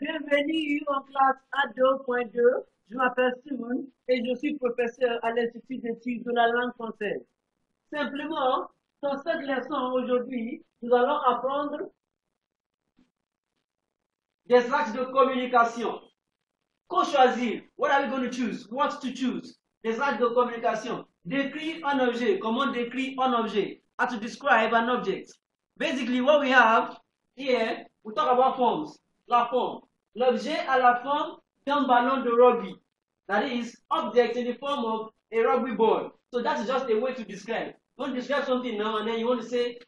bienvenue en classe A2.2. Je m'appelle Simon et je suis professeur à l'Institut d'études de la langue française. Simplement, dans cette leçon aujourd'hui, nous allons apprendre des axes de communication. Qu'en choisir? What are we going to choose? What to choose? Des axes de communication. Décrire un objet. Comment décrire un objet? How to describe an object. Basically, what we have here, we talk about forms. La forme. L'objet a la forme d'un ballon de rugby. That is, object in the form of a rugby ball. So that is just a way to describe. You want to describe something now, and then you want to say,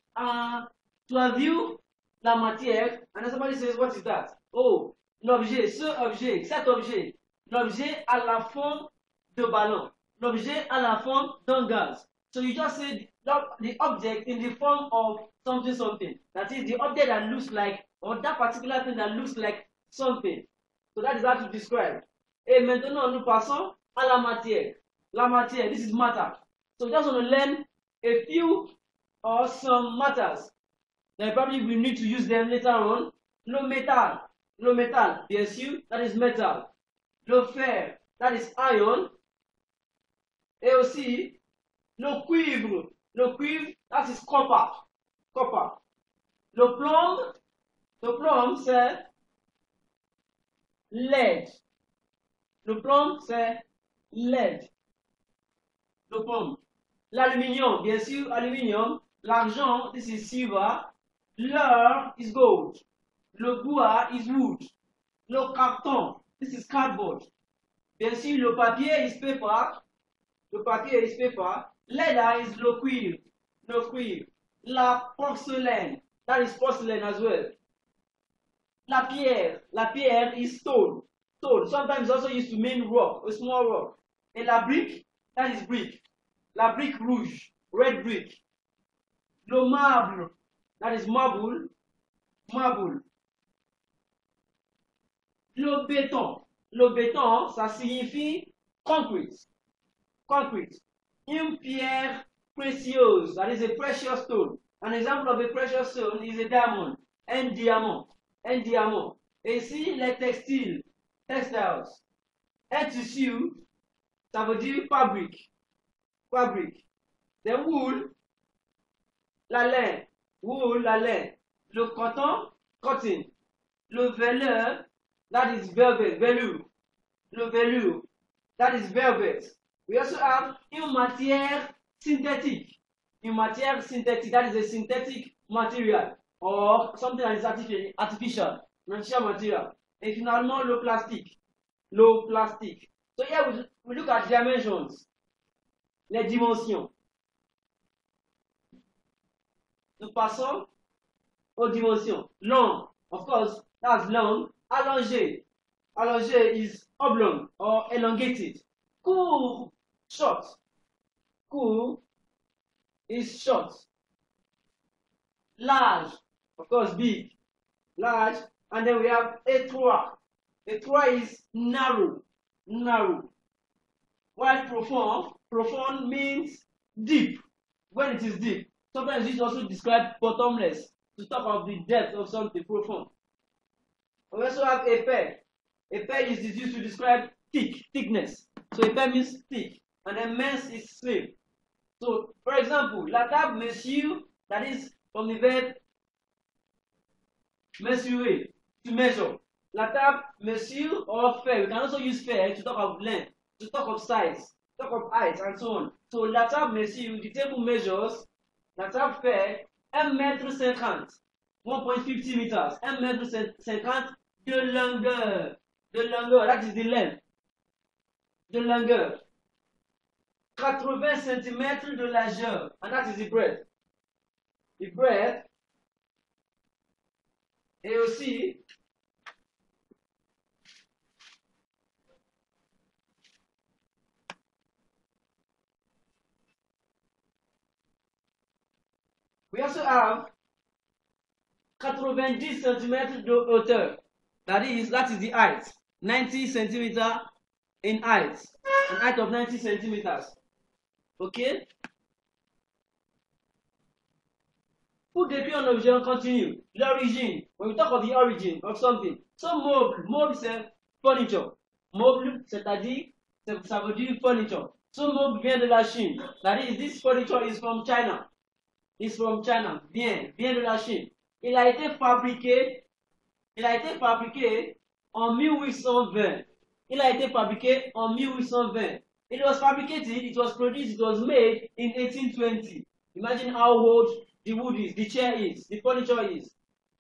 tu as vu la matière, and then somebody says, what is that? Oh, l'objet, ce objet, cet objet. L'objet a la forme de ballon. L'objet a la forme d'un gaz. So you just say the object in the form of something something. That is the object that looks like, or that particular thing that looks like something. So that is how to describe. Et maintenant, nous passons à la matière. La matière, this is matter. So just want to learn a few or some matters. Then probably we need to use them later on. Le métal, bien sûr, that is metal. Le fer, that is iron. Et aussi, le cuivre, that is copper. Le plomb, c'est lead. Le plomb, c'est lead. Le plomb. L'aluminium, bien sûr, aluminium. L'argent, this is silver. L'or is gold. Le bois is wood. Le carton, this is cardboard. Bien sûr, le papier is paper. Leather is le cuivre. La porcelaine, that is porcelain as well. La pierre is stone. Sometimes also used to mean rock, a small rock. Et la brique, that is brick. La brique rouge, red brick. Le marbre, that is marble. Le béton, ça signifie concrete. Une pierre précieuse, that is a precious stone. An example of a precious stone is a diamond. Un diamant. Et ici, les textiles, textiles. Un tissu, ça veut dire fabrique. The wool, la laine. Le coton, cotton. Le velours, that is velvet, velour. Le velours, that is velvet. We also have une matière synthétique. That is a synthetic material or something that is artificial material. Et finalement, le plastique. So here we look at dimensions. Les dimensions. Nous passons aux dimensions. Long, of course, that's long. Allongé is oblong or elongated. Court, short. Court is short. Large, of course, big. Large, and then we have étroit. Étroit is narrow. While profound means deep. When it is deep. Sometimes it also describes bottomless, to talk of the depth of something profound. We also have épais. Épais is used to describe thickness. So épais means thick, and then mince is slim. So, for example, la table mesure, that is from the verb mesurer, to measure. La table mesure or faire. We can also use faire to talk of length, to talk of size, talk of height, and so on. So, la table mesure, the table measures, la table fait 1,50 m, 1.50 meters, 1,50 m de longueur. That is the length. De longueur. 80 cm de largeur, and that is the breadth. Et aussi, we also have 90 cm de hauteur. That is the height. 90 cm in height. An height of 90 centimeters. Okay? Pour décrire un objet, on continue. L'origine. When we talk of the origin of something. So, meuble, c'est furniture. Meuble, c'est-à-dire, ça veut dire furniture. So, meuble vient de la Chine. That is, this furniture is from China. It's from China. Vient de la Chine. Il a été fabriqué en 1820. Il a été fabriqué en 1820. It was fabricated, it was produced, it was made in 1820. Imagine how old the wood is, the chair is, the furniture is.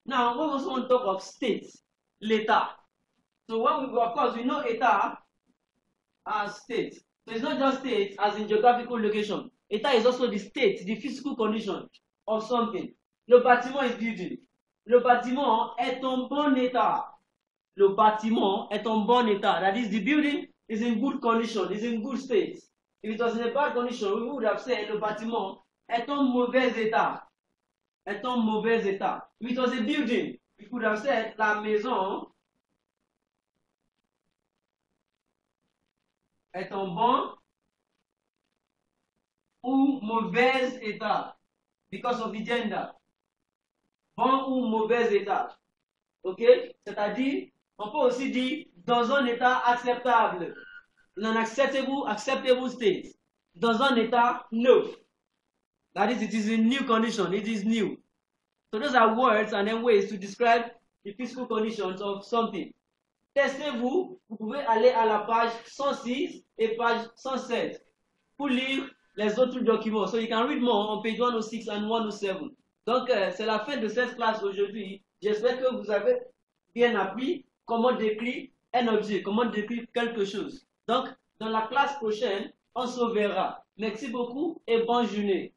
Now, we also want to talk of state, l'État. So when we, of course, we know État as state. So it's not just state as in geographical location. État is also the state, the physical condition of something. Le bâtiment is building. Le bâtiment est en bon état. Le bâtiment est en bon état. That is, the building is in good condition, is in good state. If it was in a bad condition, we would have said le bâtiment est en mauvais état. Est en mauvais état. If it was a building, we could have said la maison est en bon ou mauvais état. Because of the gender. Bon ou mauvais état. Ok? C'est-à-dire, on peut aussi dire dans un état acceptable. In an acceptable state. Dans un état neuf. That is, it is in new condition. It is new. So those are words and then ways to describe the physical conditions of something. Testez-vous. Vous pouvez aller à la page 106 et page 107 pour lire les autres documents. So you can read more on page 106 and 107. Donc, c'est la fin de cette classe aujourd'hui. J'espère que vous avez bien appris comment décrire un objet, comment décrire quelque chose. Donc, dans la classe prochaine, on se verra. Merci beaucoup et bonne journée.